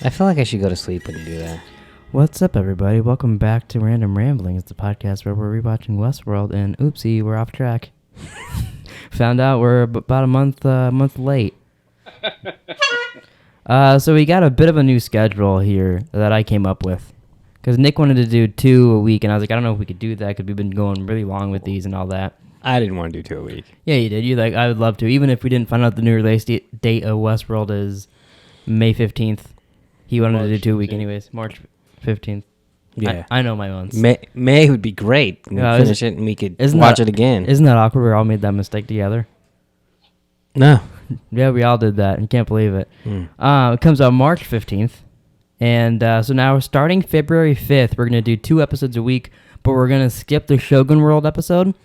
I feel like I should go to sleep when you do that. What's up, everybody? Welcome back to Random Ramblings, the podcast where we're rewatching Westworld, and oopsie, we're off track. Found out we're about a month late. So we got a bit of a new schedule here that I came up with. Because Nick wanted to do 2 a week, and I was like, I don't know if we could do that because we've been going really long with these and all that. I didn't want to do 2 a week. Yeah, you did. You're like, I would love to. Even if we didn't find out the new release date of Westworld is May 15th. He wanted to do 2 a week anyways. March 15th. Yeah. I know my months. May would be great. Finish it and we could watch it again. Isn't that awkward? We all made that mistake together. No. Yeah, we all did that. You can't believe it. It comes out March 15th. And so now starting February 5th, we're going to do 2 episodes a week, but we're going to skip the Shogun World episode. And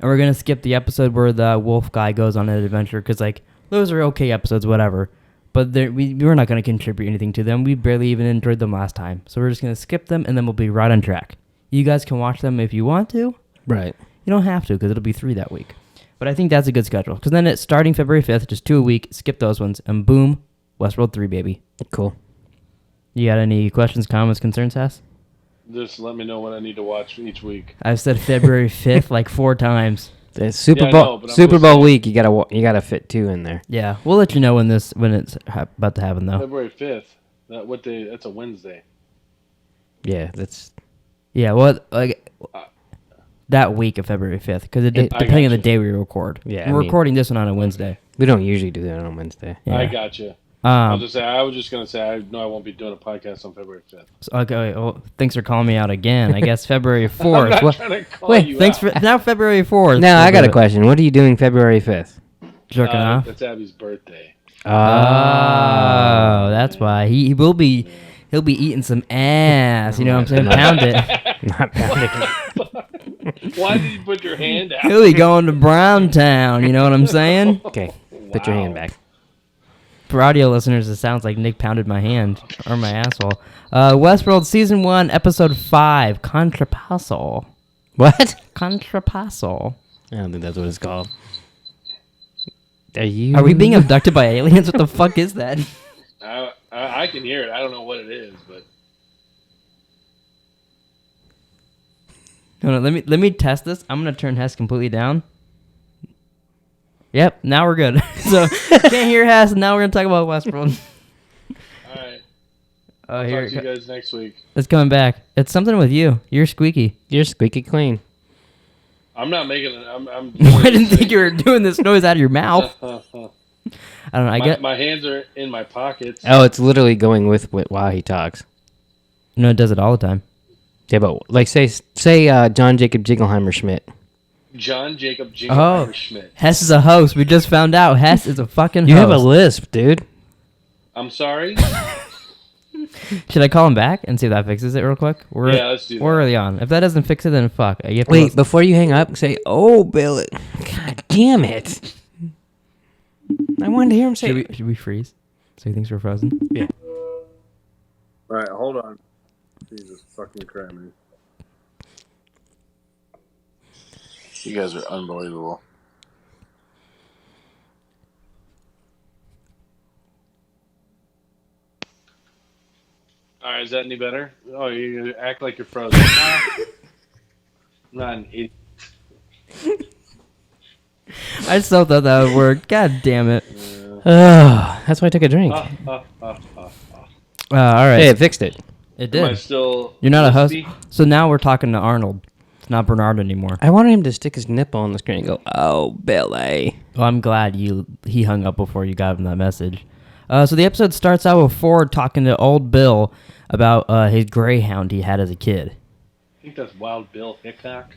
we're going to skip the episode where the wolf guy goes on an adventure because, like, those are okay episodes, whatever. But we're not going to contribute anything to them. We barely even enjoyed them last time. So we're just going to skip them, and then we'll be right on track. You guys can watch them if you want to. Right. You don't have to because it'll be 3 that week. But I think that's a good schedule. Because then it's starting February 5th, just 2 a week, skip those ones, and boom, Westworld 3, baby. Cool. You got any questions, comments, concerns, Hass? Just let me know what I need to watch each week. I've said February 5th like 4 times. The Super Bowl week, you gotta fit 2 in there. Yeah, we'll let you know when it's about to happen though. February 5th. What day? That's a Wednesday. Yeah, that's. Yeah, well, like that week of February 5th, because depending on the day we record. Yeah, we're recording this one on a Wednesday. We don't usually do that on Wednesday. Yeah. I got you. I was just gonna say I won't be doing a podcast on February 5th. Okay, well, thanks for calling me out again. I guess February 4th. I'm not trying to call you out. Now February 4th. Now I got a question. What are you doing February 5th? Jerking off. That's Abby's birthday. Oh, that's why he'll be eating some ass. You know what I'm saying? Pound it. Not pounding. Why did you put your hand out? He'll be going to Browntown. You know what I'm saying? Okay, put your hand back. For audio listeners, it sounds like Nick pounded my hand or my asshole. Westworld Season 1, Episode 5, Contrapasso. What? Contrapasso. I don't think that's what it's called. Are we being abducted by aliens? What the fuck is that? I can hear it. I don't know what it is, but... Hold on, let me test this. I'm going to turn Hess completely down. Yep, now we're good. So, can't hear Hess, and now we're going to talk about Westworld. All right. Oh, I'll here talk to you guys next week. It's coming back. It's something with you. You're squeaky. You're squeaky clean. I'm not making it. I'm I didn't think you were doing this noise out of your mouth. I don't know. My hands are in my pockets. Oh, it's literally going with while he talks. No, it does it all the time. Yeah, but like say John Jacob Jingleheimer Schmidt. John Jacob Jingleheimer Schmidt. Hess is a host. We just found out Hess is a fucking host. You have a lisp, dude. I'm sorry? Should I call him back and see if that fixes it real quick? Yeah, let's do that. We're early on. If that doesn't fix it, then fuck. Wait, before you hang up, say, "Oh, Bill, God damn it." I wanted to hear him say Should we freeze? So he thinks we're frozen? Yeah. All right, hold on. Jesus fucking Christ, man. You guys are unbelievable. All right, is that any better? Oh, you act like you're frozen. I'm not an idiot. I still thought that would work. God damn it. Oh, that's why I took a drink. All right. Hey, it fixed it. It did. Am I still You're not a host. crispy? So now we're talking to Arnold. It's not Bernard anymore. I wanted him to stick his nipple on the screen and go, "Oh, Billy." Well, I'm glad he hung up before you got him that message. So the episode starts out with Ford talking to old Bill about his greyhound he had as a kid. I think that's Wild Bill Hickok.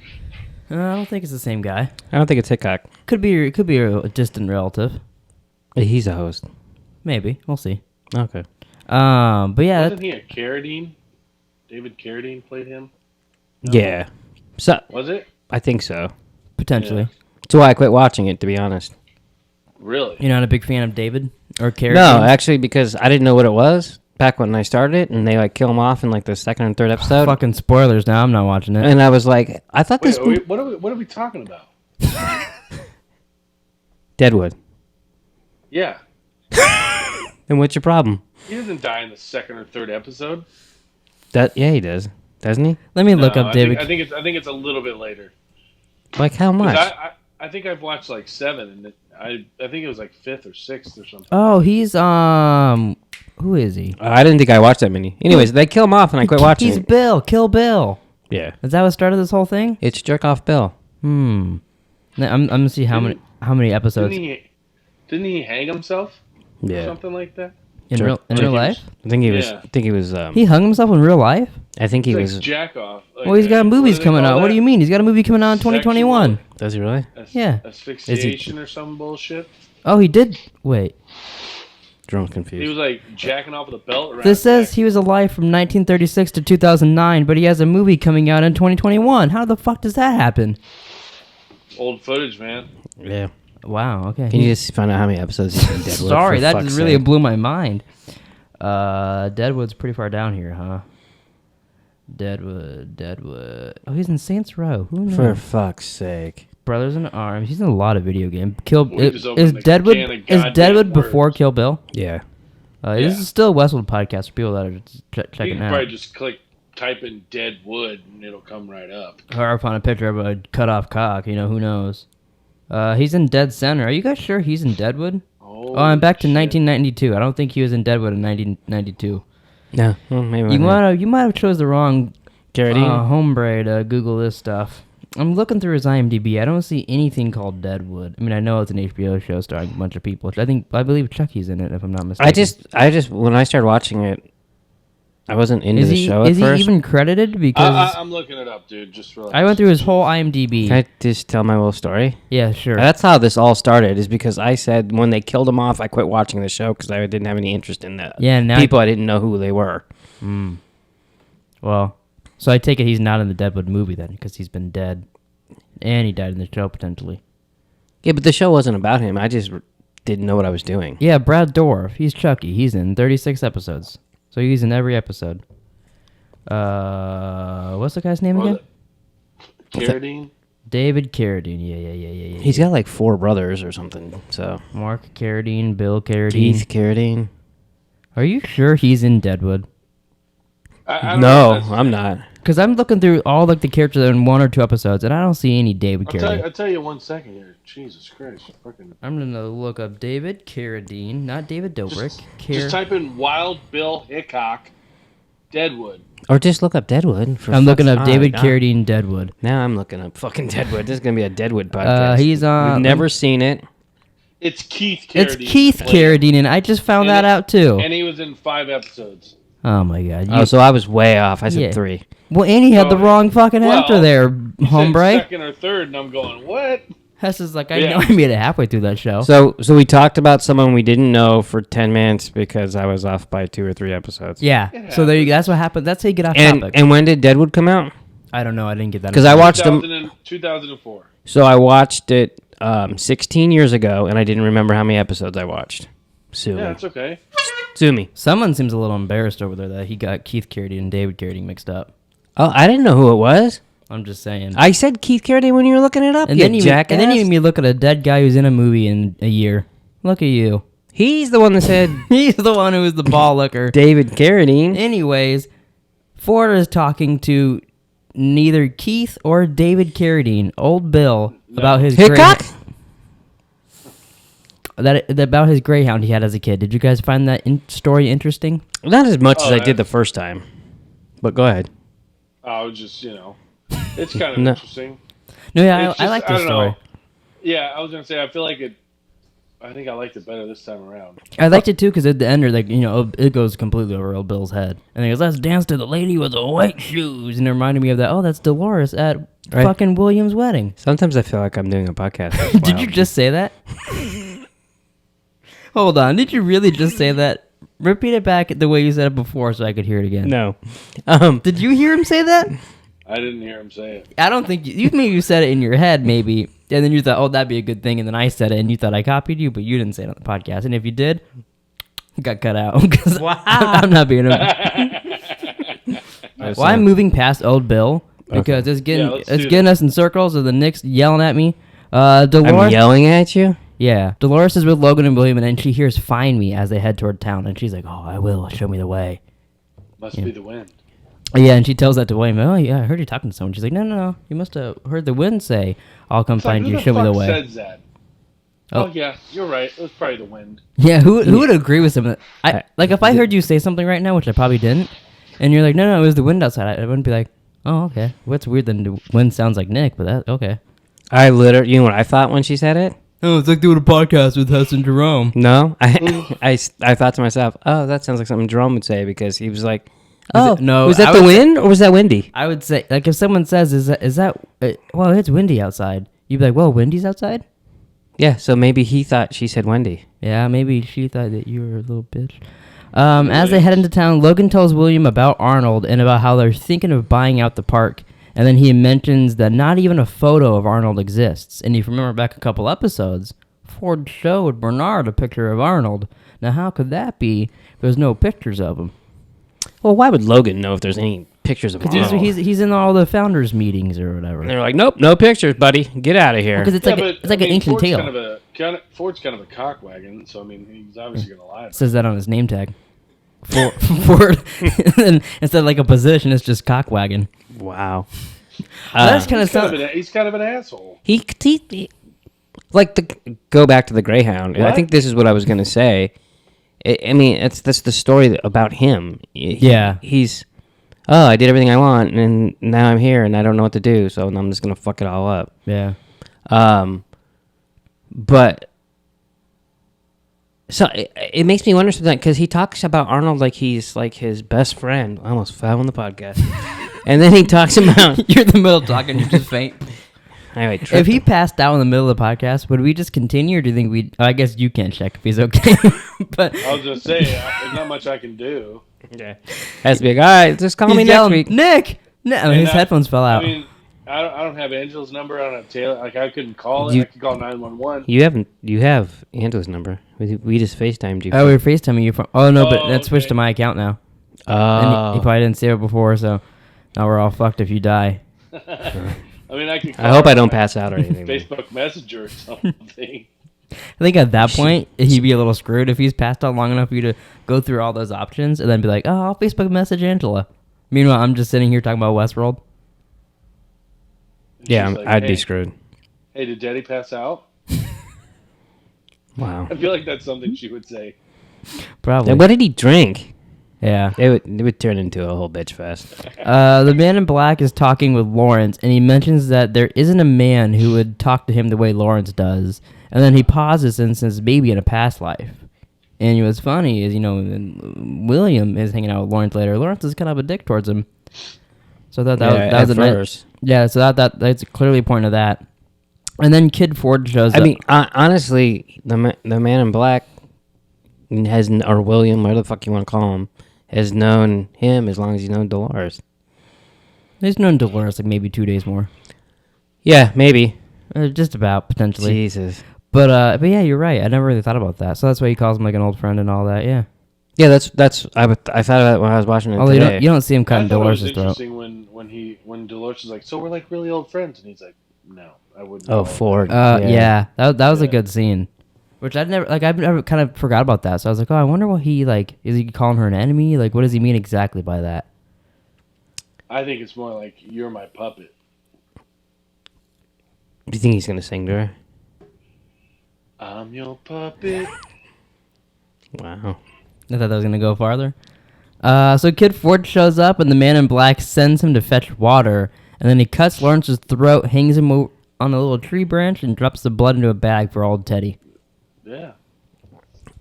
I don't think it's the same guy. I don't think it's Hickok. Could be a distant relative. He's a host. Maybe. We'll see. Okay. But yeah. Wasn't he a Carradine? David Carradine played him? No. Yeah. So Was it? I think so. Potentially. Yeah. That's why I quit watching it, to be honest. Really? You're not a big fan of David or Carrie? No, actually, because I didn't know what it was back when I started it, and they like kill him off in like the second and third episode. Fucking spoilers now. I'm not watching it. And I was like, I thought Wait, this. what are we talking about? Deadwood. Yeah. Then what's your problem? He doesn't die in the second or third episode. Yeah, he does, doesn't he? Let me look No, up David. I think it's a little bit later. Like how 'Cause much? I think I've watched like 7, and I think it was like 5th or 6th or something. Oh, he's who is he? I didn't think I watched that many. Anyways, they kill him off, and I quit watching. He's it. Bill. Kill Bill. Yeah, Is that what started this whole thing? it's jerk off Bill. Now, I'm gonna see how many episodes Didn't he hang himself? Or Yeah, something like that. in Sure. real life. I think he was. Yeah. I think he was. He hung himself in real life. I think he It's was. like jack off. Like, Well, he's got what movies do they coming call out. What that? do you mean? He's got a movie coming out in 2021. Does he really? Yeah. Asphyxiation or some bullshit. Oh, he did. Wait. Drunk He confused. was like jacking off with a belt around. This his says neck. he was alive from 1936 to 2009, but he has a movie coming out in 2021. How the fuck does that happen? Old footage, man. Yeah. Wow. Okay. Can you just find out how many episodes he's in Deadwood? Sorry, for that fuck's just really sake? blew my mind. Deadwood's pretty far down here, huh? Deadwood. Oh, he's in Saints Row. Who knows? For fuck's sake. Brothers in Arms. He's in a lot of video games. Kill. We just opened Is the Deadwood? can of Is goddamn Deadwood before words. Kill Bill? Yeah. Yeah. This is still a Westworld podcast for people that are You checking can out. probably just type in Deadwood, and it'll come right up. Or find a picture of a cut off cock. You know, who knows? He's in Dead Center. Are you guys sure he's in Deadwood? Oh, I'm back to 1992. I don't think he was in Deadwood in 1992. No. Well, maybe You might have chose the wrong Carradine. hombre to Google this stuff. I'm looking through his IMDb. I don't see anything called Deadwood. I mean, I know it's an HBO show starring a bunch of people. I believe Chucky's in it, if I'm not mistaken. I just when I started watching it, I wasn't into the show at Is first. he even credited? Because I'm looking it up, dude. Just relax. I went through his whole IMDb. Can I just tell my little story? Yeah, sure. That's how this all started. Is because I said when they killed him off, I quit watching the show because I didn't have any interest in that. Yeah, now people I didn't know who they were. Well, so I take it he's not in the Deadwood movie then, because he's been dead, and he died in the show potentially. Yeah, but the show wasn't about him. I just didn't know what I was doing. Yeah, Brad Dourif. He's Chucky. He's in 36 episodes, so he's in every episode. What's the guy's name again? Carradine. David Carradine. Yeah. He's got like 4 brothers or something. So Mark Carradine, Bill Carradine. Keith Carradine. Are you sure he's in Deadwood? I don't No, know if that's- I'm not. Because I'm looking through all like the characters in 1 or 2 episodes, and I don't see any David Carradine. I'll tell you 1 second here. Jesus Christ. Fucking. I'm gonna look up David Carradine, not David Dobrik. Just type in Wild Bill Hickok, Deadwood. Or just look up Deadwood. I'm looking up fuck's David sake. Carradine Deadwood. Now I'm looking up fucking Deadwood. This is gonna be a Deadwood podcast. He's on. We've never seen it. It's Keith Carradine. It's Keith Carradine, and I just found that out too. And he was in 5 episodes. Oh my god! Oh, so I was way off. I said Yeah. 3. Well, and he had the Oh, wrong fucking well, actor there, He said hombre. second or third, and I'm going, what? Hess is like, I Yeah. know I made it halfway through that show. So we talked about someone we didn't know for 10 minutes because I was off by 2 or 3 episodes. Yeah. So there you go. That's what happened. That's how you get off And topic. and when did Deadwood come out? I don't know. I didn't get that. Because I watched them. 2004. So I watched it 16 years ago, and I didn't remember how many episodes I watched. Sue Yeah, me. it's okay. Sue me. Someone seems a little embarrassed over there that he got Keith Carradine and David Carradine mixed up. Oh, I didn't know who it was. I'm just saying. I said Keith Carradine when you were looking it up. and you then you jackass. and then you made me look at a dead guy who's in a movie in a year. Look at you. He's the one that said He's the one who was the ball licker. David Carradine. Anyways, Ford is talking to neither Keith or David Carradine, old Bill, about his Hickok? about his greyhound he had as a kid. Did you guys find that story interesting? Not as much as I yeah. did the first time. But go ahead. I was just, it's kind of No. interesting. No, yeah, It's I just- like this don't story. know. Yeah, I was going to say, I think I liked it better this time around. I liked it too because at the end, it goes completely over old Bill's head, and he goes, "Let's dance to the lady with the white shoes," and it reminded me of that. Oh, that's Dolores at Right. fucking William's wedding. Sometimes I feel like I'm doing a podcast. Did you just say that? Hold on, did you really just say that? Repeat it back the way you said it before, so I could hear it again. No. Did you hear him say that? I didn't hear him say it. I don't think you maybe you said it in your head, maybe, and then you thought, "Oh, that'd be a good thing," and then I said it, and you thought I copied you, but you didn't say it on the podcast. And if you did, it got cut out because I'm not being. Well, I'm moving past old Bill because it's getting Yeah, let's do getting us in circles, or the Knicks yelling at me. Dolores, I'm yelling at you? Yeah, Dolores is with Logan and William, and then she hears "Find me" as they head toward town, and she's like, "Oh, I will. Show me the way." Must be the wind. Yeah, and she tells that to William. Oh, yeah, I heard you talking to someone. She's like, no. You must have heard the wind say, "I'll come It's like, find who you. the Show me the fuck way." says that? Oh yeah, you're right. It was probably the wind. Yeah, who would agree with something? If I heard you say something right now, which I probably didn't, and you're like, no, it was the wind outside. I wouldn't be like, oh, okay. What's weird? Then the wind sounds like Nick, but that okay. I literally, you know what I thought when she said it? Oh, it's like doing a podcast with Hess and Jerome. No, I thought to myself, oh, that sounds like something Jerome would say because he was like, oh, was that the wind or was that windy? I would say, like, if someone says, is that well, it's windy outside. You'd be like, well, windy's outside? Yeah, so maybe he thought she said Wendy. Yeah, maybe she thought that you were a little bitch. As they head into town, Logan tells William about Arnold and about how they're thinking of buying out the park. And then he mentions that not even a photo of Arnold exists. And if you remember back a couple episodes, Ford showed Bernard a picture of Arnold. Now, how could that be if there's no pictures of him? Well, why would Logan know if there's any pictures of Because Arnold? he's in all the founders' meetings or whatever. And they're like, nope, no pictures, buddy. Get out of here. Because it's like an ancient tale. Ford's kind of a cockwagon, so I mean, he's obviously gonna lie. It says that on his name tag. Ford. And instead of like a position, it's just cockwagon. Wow. That's kind of he's kind of an asshole. He go back to the Greyhound. And I What? think this is what I was going to say. I mean, that's the story about him. He's, I did everything I want, and now I'm here, and I don't know what to do, so I'm just going to fuck it all up. Yeah. But so it makes me wonder something because he talks about Arnold like he's like his best friend. I almost fell on the podcast. And then he talks about You're in the middle of talking, you just faint. Anyway, If he passed out in the middle of the podcast, would we just continue, or do you think we'd... I guess you can't check if he's okay. But I was just saying, there's not much I can do. yeah, has to be a guy. Just call me he's next yelling, week. Nick! No, his headphones fell out. I mean, I don't have Angela's number. I don't have Taylor. Like, I couldn't call it. You- I could call 911. You have Angela's number. We just FaceTimed you. Oh, we were FaceTiming you from... Oh, no, but Oh, that switched okay. to my account now. Oh. And he probably didn't save it before, so now we're all fucked if you die. I mean, I could. Call I hope her I don't on pass out or anything. Facebook Messenger or something. I think at that point, he'd be a little screwed if he's passed out long enough for you to go through all those options and then be like, oh, I'll Facebook message Angela. Meanwhile, I'm just sitting here talking about Westworld. Yeah, She's like, I'd hey, be screwed. Hey, did Daddy pass out? Wow. I feel like that's something she would say. Probably. And what did he drink? Yeah. It would turn into a whole bitch fest. The man in black is talking with Lawrence, and he mentions that there isn't a man who would talk to him the way Lawrence does. And then he pauses and says, maybe in a past life. And what's funny is, William is hanging out with Lawrence later. Lawrence is kind of a dick towards him. So I thought that was a nice... Yeah, so that's clearly a point of that. And then Kid Ford shows up. I mean, honestly, the man in black or William, whatever the fuck you want to call him, has known him as long as he's known Dolores. He's known Dolores like maybe 2 days more. Yeah, maybe. Just about, potentially. Jesus. But yeah, you're right. I never really thought about that. So that's why he calls him like an old friend and all that, yeah. Yeah, that's I thought of that when I was watching it Although today. you don't see him I cutting thought it was Dolores' throat. interesting when Dolores is like, so we're like really old friends, and he's like, no, I wouldn't. Oh, Ford. Yeah, that was a Yeah. good scene. Which I've never kind of forgot about that. So I was like, oh, I wonder what he, like, is he calling her an enemy? Like, what does he mean exactly by that? I think it's more like, you're my puppet. Do you think he's gonna sing to her? I'm your puppet. Wow. I thought that was going to go farther. So Kid Ford shows up, and the man in black sends him to fetch water. And then he cuts Lawrence's throat, hangs him on a little tree branch, and drops the blood into a bag for old Teddy. Yeah.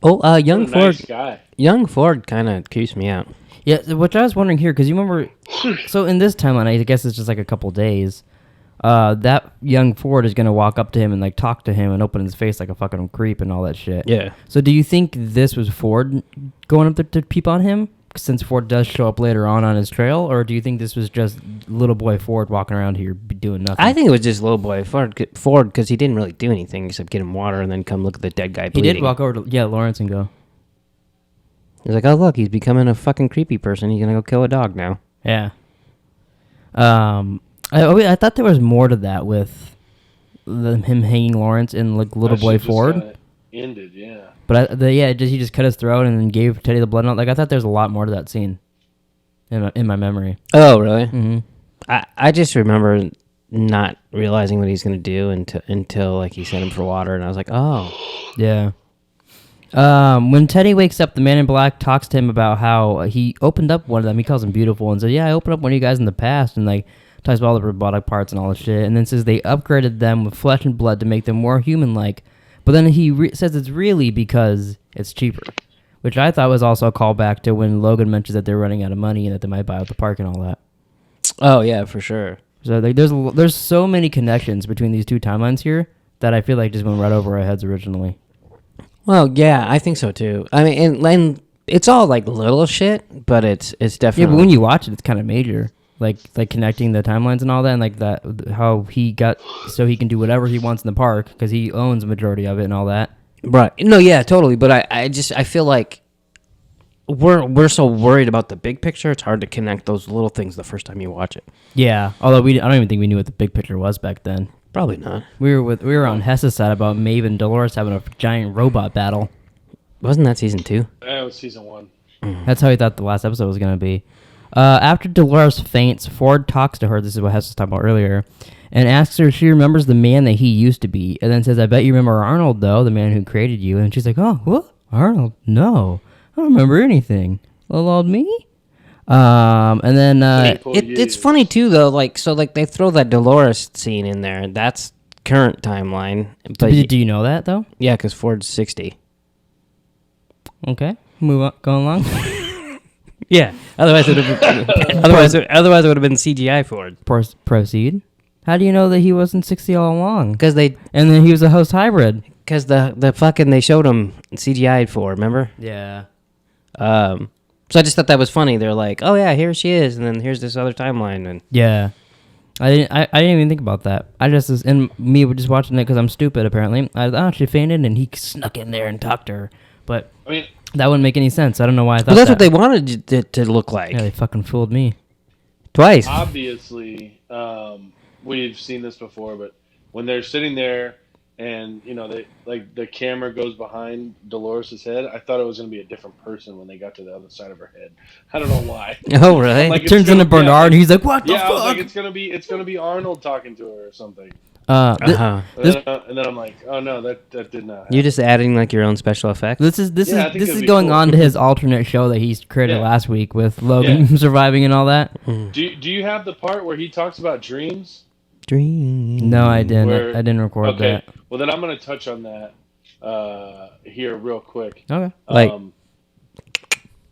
Oh, young What a Ford. nice guy. Young Ford kind of creeps me out. Yeah, which I was wondering here, because you remember... So in this timeline, I guess it's just like a couple days... that young Ford is going to walk up to him and like talk to him and open his face like a fucking creep and all that shit. Yeah. So do you think this was Ford going up there to peep on him? Since Ford does show up later on his trail? Or do you think this was just little boy Ford walking around here doing nothing? I think it was just little boy Ford because he didn't really do anything except get him water and then come look at the dead guy he bleeding. did walk over to Lawrence and go. He's like, oh, look, he's becoming a fucking creepy person. He's going to go kill a dog now. Yeah. I thought there was more to that with him hanging Lawrence and like Little That Boy shit just Ford. kinda ended, yeah. But he just cut his throat and then gave Teddy the blood. Like I thought there's a lot more to that scene in my memory. Oh, really? Mm-hmm. I just remember not realizing what he's gonna do until like he sent him for water, and I was like, oh, Yeah. When Teddy wakes up, the man in black talks to him about how he opened up one of them. He calls him beautiful and says, yeah, I opened up one of you guys in the past, and like talks about all the robotic parts and all this shit, and then says they upgraded them with flesh and blood to make them more human-like. But then he says it's really because it's cheaper, which I thought was also a callback to when Logan mentions that they're running out of money and that they might buy out the park and all that. oh yeah, for sure. So like, there's so many connections between these two timelines here that I feel like just went right over our heads originally. Well, yeah, I think so too. I mean, and it's all like little shit, but it's definitely. Yeah, but when you watch it, it's kind of major. Like connecting the timelines and all that, and like that how he got so he can do whatever he wants in the park because he owns the majority of it and all that. Right. No, yeah, totally. But I feel like we're so worried about the big picture. It's hard to connect those little things the first time you watch it. Yeah, although I don't even think we knew what the big picture was back then. Probably not. We were on Hess's side about Maeve and Dolores having a giant robot battle. Wasn't that season 2? That was season 1. That's how he thought the last episode was gonna be. After Dolores faints, Ford talks to her. This is what Hess was talking about earlier, and asks her if she remembers the man that he used to be, and then says, "I bet you remember Arnold, though, the man who created you." And she's like, "Oh, what? Arnold? No, I don't remember anything. Little old me." And then it's funny too, though. Like they throw that Dolores scene in there. That's current timeline. But do you know that though? Yeah, because Ford's 60. Okay, move on. Go along. Yeah. Otherwise, it would have been, otherwise it would have been CGI Ford. Proceed. How do you know that he wasn't 60 all along? Because and then he was a host hybrid. Because the fucking they showed him CGI'd Ford. Remember? Yeah. So I just thought that was funny. They're like, oh yeah, here she is, and then here's this other timeline, and yeah. I didn't even think about that. I just and me were just watching it because I'm stupid. Apparently, she fainted and he snuck in there and talked to her. But I mean, that wouldn't make any sense. I don't know why I thought. But that's what they wanted it to look like. Yeah, they fucking fooled me twice. Obviously, we've seen this before, but when they're sitting there and they like the camera goes behind Dolores' head, I thought it was going to be a different person when they got to the other side of her head. I don't know why. Oh really? Like, turns into Bernard, and he's like, "What the fuck?" I was like, it's gonna be Arnold talking to her or something. Uh-huh. And then I'm like, oh no, that did not happen. You're just adding like your own special effects. This is be going cool. on to his alternate show that he's created last week with Logan surviving and all that. Do you have the part where he talks about dreams? Dreams. No, I didn't. I didn't record that. Well, then I'm gonna touch on that here real quick. Okay.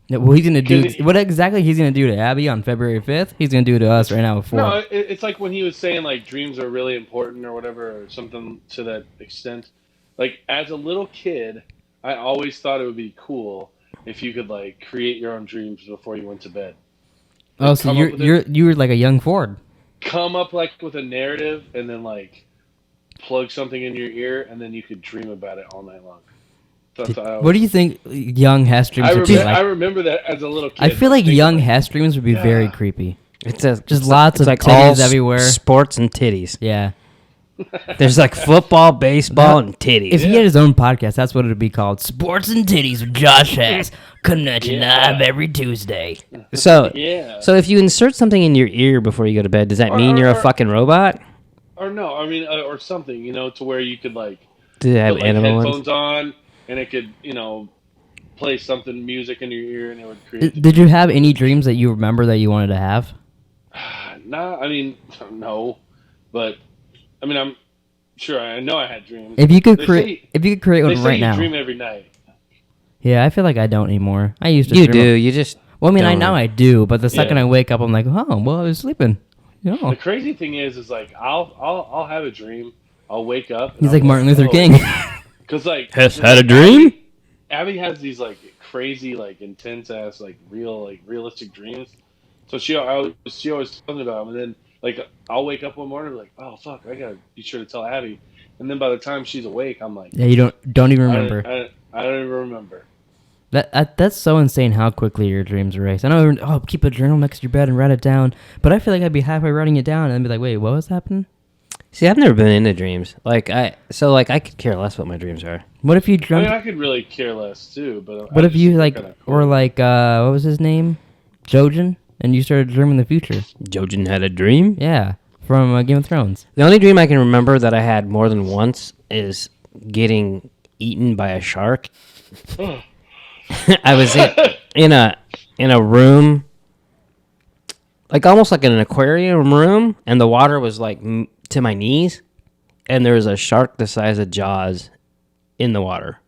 Well, he's gonna do what exactly he's gonna do to Abby on February 5th. He's gonna do to us right now before. No, it's like when he was saying like dreams are really important or whatever, or something to that extent. Like as a little kid, I always thought it would be cool if you could like create your own dreams before you went to bed. Like, oh, so you were like a young Ford. Come up like with a narrative and then like plug something in your ear and then you could dream about it all night long. What do you think young Hess dreams would be like? I remember that as a little kid. I feel like young Hess dreams would be very creepy. It's lots of like titties all everywhere. Sports and titties. Yeah. There's like football, baseball, and titties. If he had his own podcast, that's what it would be called. Sports and Titties with Josh Hess. Connection live every Tuesday. So if you insert something in your ear before you go to bed, does that mean you're a fucking robot? Or no, I mean, or something, to where you could like do they have put, animal headphones on and it could, play something, music in your ear, and it would create. Did you have any dreams that you remember that you wanted to have? Nah, I mean, no, but I mean, I'm sure I know I had dreams. If you could create one right now, dream every night. Yeah, I feel like I don't anymore. I used to. You do. You just. Well, I mean, I know I do, but the second I wake up, I'm like, oh, well, I was sleeping. The crazy thing is like I'll have a dream. I'll wake up. He's like Martin Luther King. Because like Hess had a dream. Abby has these like crazy, like intense ass, like realistic dreams. So she always tells me about them, and then like I'll wake up one morning and be like, oh fuck, I gotta be sure to tell Abby. And then by the time she's awake, I'm like, yeah, you don't even remember. I don't even remember. That's so insane how quickly your dreams erase. I know, keep a journal next to your bed and write it down. But I feel like I'd be halfway writing it down and I'd be like, wait, what was happening? See, I've never been into dreams. I could care less what my dreams are. What if you I dreamt? mean, I could really care less too. But What I if just you think like, they're kinda cool. or like, what was his name? Jojen, and you started dreaming the future. Jojen had a dream? Yeah, from Game of Thrones. The only dream I can remember that I had more than once is getting eaten by a shark. I was in a room, like almost like in an aquarium room, and the water was like to my knees, and there was a shark the size of Jaws in the water,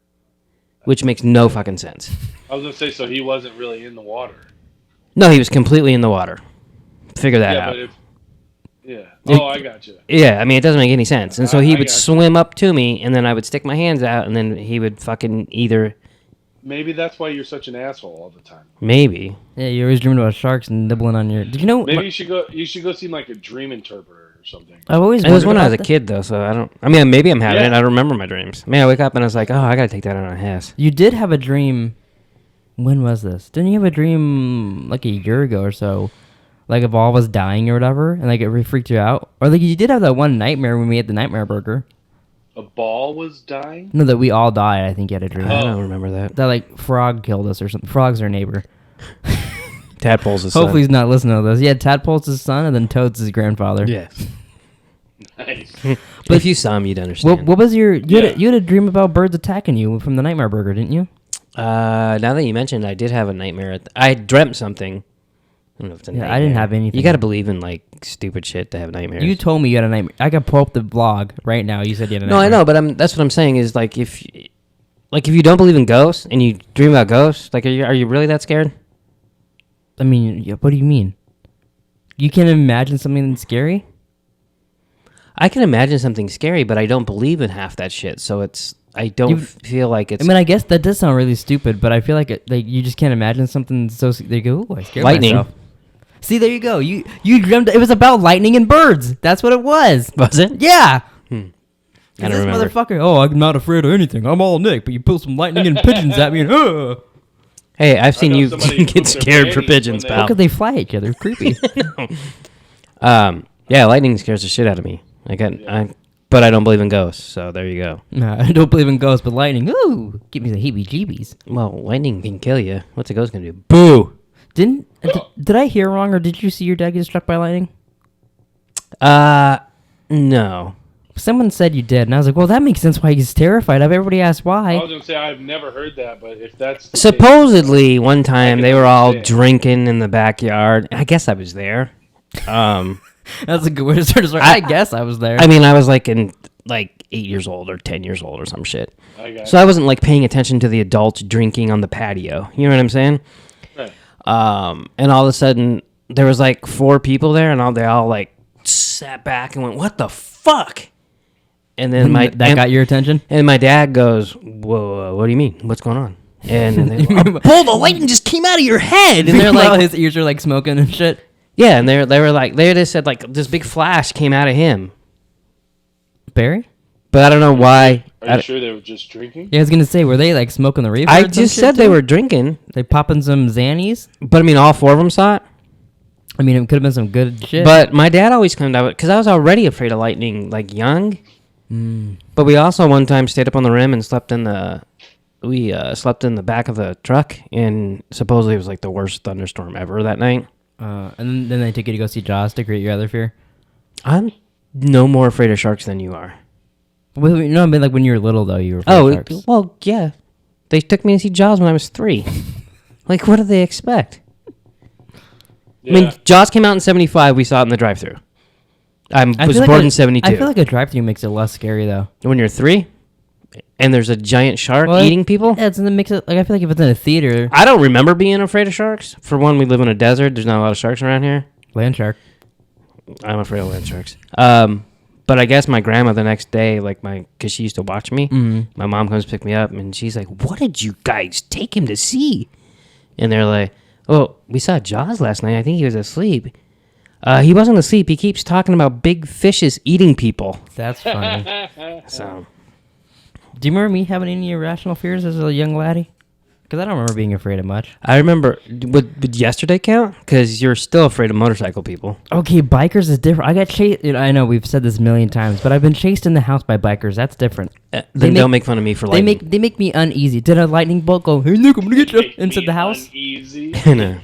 which makes no fucking sense. I was gonna say, so he wasn't really in the water. No, he was completely in the water. Figure that out. Oh, I got you. Yeah, I mean, it doesn't make any sense. And so he I would got you. swim up to me, and then I would stick my hands out, and then he would fucking either... Maybe that's why you're such an asshole all the time. Maybe. Yeah, you're always dreaming about sharks and nibbling on your. Did you know? Maybe you should go see like a dream interpreter or something. I've always. It was when wondered I was a about that. kid, though, so I don't... I mean, maybe I'm having Yeah. it. I don't remember my dreams. Man, I wake up and I was like, oh, I gotta take that out on Hess. You did have a dream. When was this? Didn't you have a dream like a year ago or so? Like if all was dying or whatever, and like it freaked you out? Or like you did have that one nightmare when we ate the nightmare burger. A ball was dying. No, that we all died. I think you had a dream. I don't remember that. That like frog killed us or something. Frog's our neighbor. Tadpole's his Hopefully he's not listening to this. Yeah, Tadpole's his son, and then Toad's his grandfather. Yeah. Nice. But if you saw him, you'd understand. What was your? You had a dream about birds attacking you from the nightmare burger, didn't you? Now that you mentioned, I did have a nightmare. I dreamt something. I don't know if it's a nightmare. I didn't have anything. You gotta believe in, like, stupid shit to have nightmares. You told me you had a nightmare. I can pull up the vlog right now. You said you had a No, nightmare. I know, but that's what I'm saying is, like, if you don't believe in ghosts and you dream about ghosts, like, are you really that scared? I mean, what do you mean? You can't imagine something scary? I can imagine something scary, but I don't believe in half that shit, so I don't feel like it's... I mean, I guess that does sound really stupid, but I feel like you just can't imagine something so... They go, ooh, I scared lightning. myself. See, there you go. You dreamt... It was about lightning and birds. That's what it was. Was it? Yeah. I don't This remember. motherfucker... Oh, I'm not afraid of anything. I'm all Nick, but you pull some lightning and pigeons at me and... Hey, I've seen know you somebody get pooped their scared for panties pigeons, when they- How pal. could they fly at each other? Creepy. Yeah, lightning scares the shit out of me. But I don't believe in ghosts, so there you go. Nah, I don't believe in ghosts, but lightning... Ooh, give me the heebie-jeebies. Well, lightning can kill you. What's a ghost gonna do? Boo! Did I hear wrong, or did you see your dad get struck by lightning? No. Someone said you did, and I was like, well, that makes sense why he's terrified. Everybody asked I why. was gonna say I've never heard that, but if that's the case- Supposedly, one time can they were all understand. drinking in the backyard. I guess I was there. That's a good way to start a story. I guess I was there. I mean, I was like 8 years old or 10 years old or some shit. I got So I wasn't like paying attention to the adults drinking on the patio. You know what I'm saying? right. And all of a sudden there was like 4 people there, and they all like sat back and went, "What the fuck?" And then got your attention? And my dad goes, "Whoa, what do you mean? What's going on?" And they go, "Bull, the lightning just came out of your head." And they're While like, his ears are like smoking and shit. "Yeah," and they were like, they just said like this big flash came out of him, Barry? but I don't know why. Are you sure they were just drinking? Yeah, I was gonna say, were they like smoking the reefer? I or some just shit, said they too? were drinking, They popping some Xannies? but I mean, all 4 of them saw it. I mean, it could have been some good shit. But my dad always claimed out because I was already afraid of lightning, like young. But we also one time stayed up on the rim and slept in the back of the truck, and supposedly it was like the worst thunderstorm ever that night. and then they took you to go see Jaws to create your other fear. I'm no more afraid of sharks than you are. Well, you know, I mean, like when you were little though, you were afraid of sharks. well, yeah. They took me to see Jaws when I was 3. Like, what do they expect? Yeah. I mean, Jaws came out in 75. We saw it in the drive-thru. I was feel born like in 72. I feel like a drive-thru makes it less scary though. When you're 3, and there's a giant shark Well, eating people. Yeah, it makes it like I feel like if it's in a theater, I don't remember being afraid of sharks. For one, we live in a desert. There's not a lot of sharks around here. land shark. I'm afraid of land sharks. But I guess my grandma the next day, because she used to watch me, my mom comes to pick me up, and she's like, "What did you guys take him to see?" And they're like, "Oh, we saw Jaws last night. I think he was asleep." He wasn't asleep. He keeps talking about big fishes eating people. That's funny. So Do you remember me having any irrational fears as a young laddie? Because I don't remember being afraid of much. I remember. Would yesterday count? Because you're still afraid of motorcycle people. Okay, bikers is different. I got chased. I know we've said this a million times, but I've been chased in the house by bikers. That's different. Then don't make fun of me for lightning. They make me uneasy. Did a lightning bolt go, hey, look, I'm going to get you inside the house? Uneasy. No.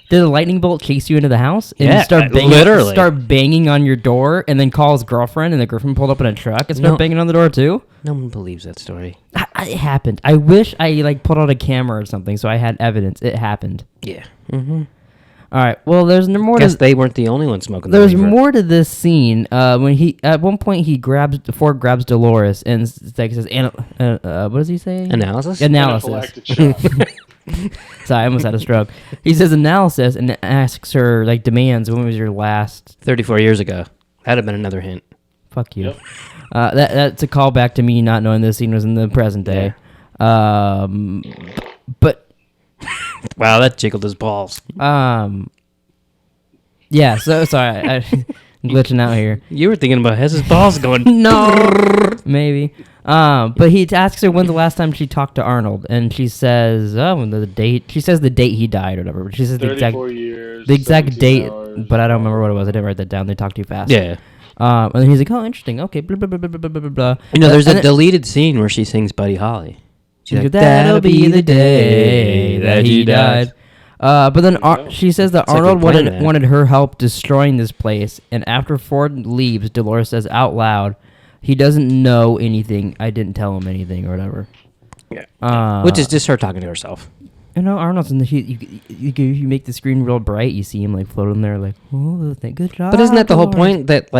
Did a lightning bolt chase you into the house? And Yeah, literally. Start banging on your door and then call his girlfriend, and the girlfriend pulled up in a truck and started banging on the door too? No one believes that story. It happened. I wish I pulled out a camera or something so I had evidence. It happened. Yeah. Mm-hmm. All right. Well, there's more. Guess they weren't the only ones smoking. There's more to this scene. When he at one point Ford grabs Dolores and says, what does he say? Analysis. Anaphylactic shock. Sorry, I almost had a stroke. He says analysis and asks her, demands, when was your last... 34 years ago. That'd have been another hint. Fuck you. Yep. That's a callback to me not knowing this scene was in the present day. But... Wow, that jiggled his balls. Yeah, so, sorry, I'm glitching out here. You were thinking about his balls going... No! Maybe. But he asks her when's the last time she talked to Arnold, and she says, the date. She says the date he died or whatever. But she says the exact date, hours, but I don't remember what it was. I didn't write that down. They talk too fast. Yeah. And then he's like, oh, interesting. Okay, blah, blah, blah, blah, blah, blah, blah. There's a deleted scene where she sings Buddy Holly. She's like, that'll be the day that he died. But then she says that Arnold wanted her help destroying this place, and after Ford leaves, Dolores says out loud, he doesn't know anything. I didn't tell him anything or whatever. Yeah. Which is just her talking to herself. Arnold's in the you make the screen real bright, you see him floating there oh, good job. But isn't that the whole point that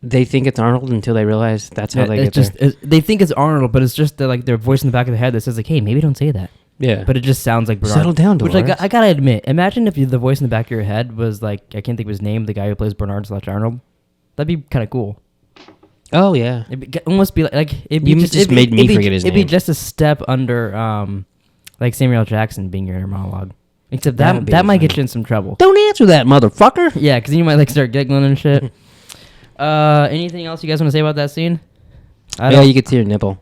they think it's Arnold until they realize that's how they get there? They think it's Arnold, but it's just their voice in the back of the head that says hey, maybe don't say that. Yeah. But it just sounds like Bernard. Settle down, Dolores. Which I gotta admit, imagine if the voice in the back of your head was I can't think of his name, the guy who plays Bernard/Arnold. That'd be kind of cool. Oh yeah, it'd almost be it'd be made me forget his name. It'd be just a step under Samuel L. Jackson being your inner monologue. Except that might get you in some trouble. Don't answer that, motherfucker. Yeah, because you might start giggling and shit. Anything else you guys want to say about that scene? You could see her nipple.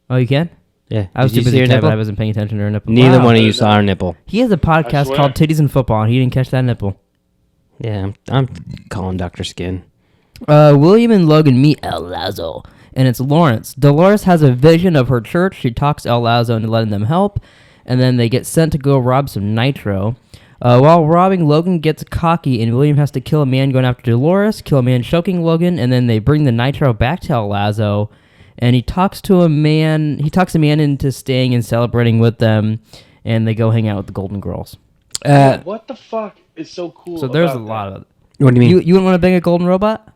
Oh, you can? Yeah. I was too busy typing. I wasn't paying attention to her nipple. Neither one of you saw her nipple. He has a podcast called Titties and Football, and he didn't catch that nipple. Yeah, I'm calling Dr. Skin. William and Logan meet El Lazo, and it's Lawrence. Dolores has a vision of her church. She talks El Lazo into letting them help, and then they get sent to go rob some nitro. While robbing, Logan gets cocky, and William has to kill a man going after Dolores, kill a man choking Logan, and then they bring the nitro back to El Lazo, and he talks a man into staying and celebrating with them, and they go hang out with the Golden Girls. What the fuck is so cool? So there's a lot of it. What do you mean? You wouldn't want to bang a golden robot?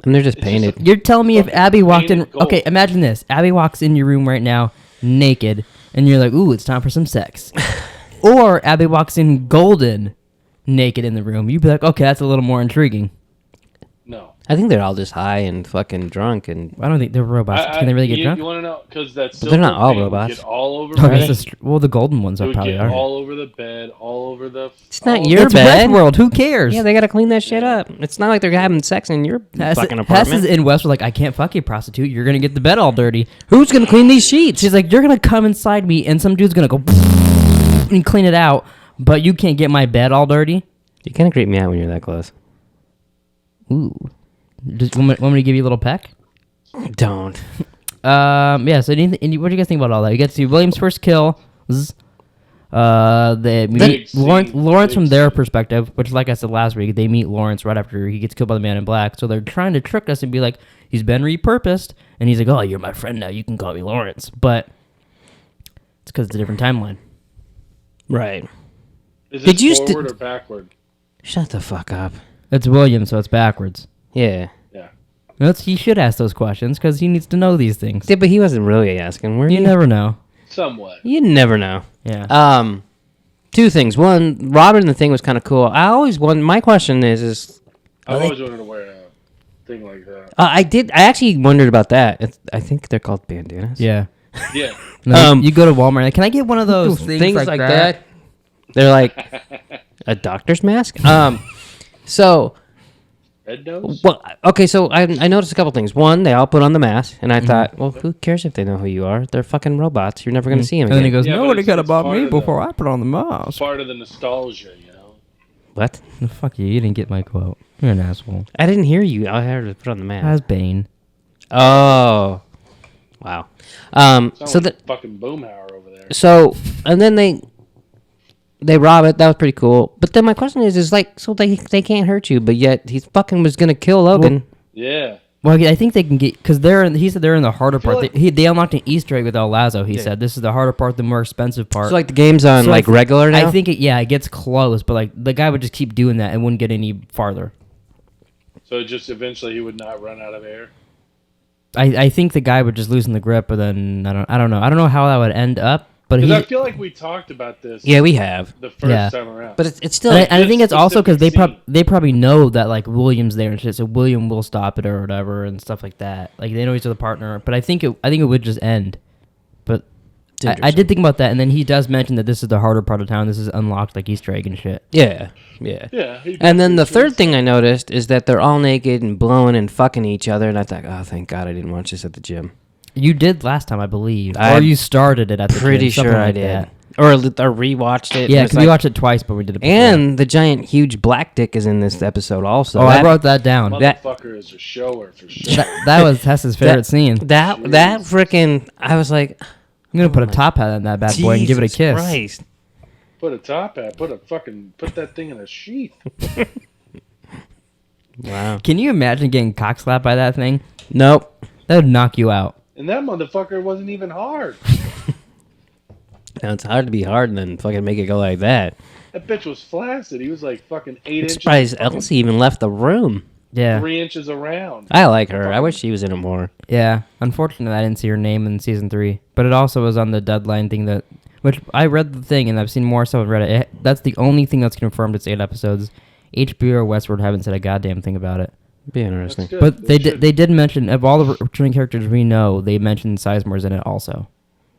And they're just painted. You're telling me if Abby walked in... Gold. Okay, imagine this. Abby walks in your room right now, naked, and you're like, ooh, it's time for some sex. Or Abby walks in golden, naked in the room. You'd be like, okay, that's a little more intriguing. No. I think they're all just high and fucking drunk. And I don't think they're robots. Can they really get drunk? You want to know? Because that's they're not all robots. Get all over the golden ones are probably are. All over the bed, all over the... It's not your bed. It's Westworld. Who cares? Yeah, they got to clean that shit up. It's not like they're having sex in your fucking apartment. Hess is in Westworld I can't fuck you, prostitute. You're going to get the bed all dirty. Who's going to clean these sheets? She's like, you're going to come inside me, and some dude's going to go and clean it out, but you can't get my bed all dirty. You kind of creep me out when you're that close. Ooh. Just want me to give you a little peck? Don't. Yeah. So, what do you guys think about all that? You get to see William's first kill. They meet Lawrence from their perspective, which, like I said last week, they meet Lawrence right after he gets killed by the Man in Black. So they're trying to trick us and be like, he's been repurposed, and he's like, oh, you're my friend now. You can call me Lawrence, but it's because it's a different timeline. Right. Is it forward or backward? Shut the fuck up. It's William, so it's backwards. Yeah. He should ask those questions because he needs to know these things. Yeah, but he wasn't really asking. You never know. Somewhat. You never know. Yeah. Two things. One, Robin the thing was kind of cool. I always wonder. My question is I've always wanted to wear a thing like that. I actually wondered about that. I think they're called bandanas. Yeah. Yeah. No, you go to Walmart. Like, can I get one of those things like that? They're like a doctor's mask. So Red Nose? Well, okay, so I noticed a couple things. One, they all put on the mask, and I thought, well, who cares if they know who you are? They're fucking robots. You're never going to see them And then he again. goes, Yeah, but nobody it's- could have it's bought part me of the- before I put on the mask. Part of the nostalgia, you know? What? Fuck you. You didn't get my quote. You're an asshole. I didn't hear you. I heard to put on the That's mask. Bane. Oh. Wow. Sound So like the fucking Boomhauer over there. so and then they rob it. That was pretty cool. But then my question is like, so they can't hurt you, but yet he fucking was gonna kill Logan. Yeah. Well, I think they can get because he said they're in the harder part. like- They unlocked an Easter egg with El Lazo. He said this is the harder part, the more expensive part. So like the game's on So like regular now. I think it gets close, but like the guy would just keep doing that and wouldn't get any farther. So just eventually he would not run out of air. I think the guy would just loosen the grip, but then I don't know how that would end up. But Because he, I feel like we talked about this yeah, we have, the first Yeah. time around. but it's still. and I think this it's also because specific they probably know that like William's there and shit, so William will stop it or whatever and stuff like that. Like they know he's with a partner, but I think it would just end. But It's I interesting. did think about that, and then he does mention that this is the harder part of town. This is unlocked like Easter egg and shit. Yeah. yeah. And then the third thing I noticed is that they're all naked and blowing and fucking each other, and I thought, oh, thank God I didn't watch this at the gym. You did last time, I believe, I'm or you started it at the Pretty gym, something sure I like did, that. or rewatched it. Yeah, and it's because we like- watched it twice, but we did it. Before. And the giant, huge black dick is in this episode also. I wrote that down. Motherfucker is a shower for sure. That was Tessa's favorite scene. That freaking, I was like, I'm gonna put a top hat on that bad boy and give it a Jesus kiss. Christ. Put a top hat. Put that thing in a sheath. Wow. Can you imagine getting cock slapped by that thing? Nope. That would knock you out. And that motherfucker wasn't even hard. Now it's hard to be hard and then fucking make it go like that. That bitch was flaccid. He was like fucking 8 I'm inches. surprised fucking Elsie even left the room. Yeah, 3 inches around. I like her. I wish she was in it more. yeah. Unfortunately, I didn't see her name in season 3, but it also was on the deadline thing which I read the thing and I've seen more stuff on Reddit. That's the only thing that's confirmed. It's 8 episodes. HBO or Westworld haven't said a goddamn thing about it. Be interesting. That's good. But they should. did mention of all the returning characters we know, they mentioned Sizemore's in it also.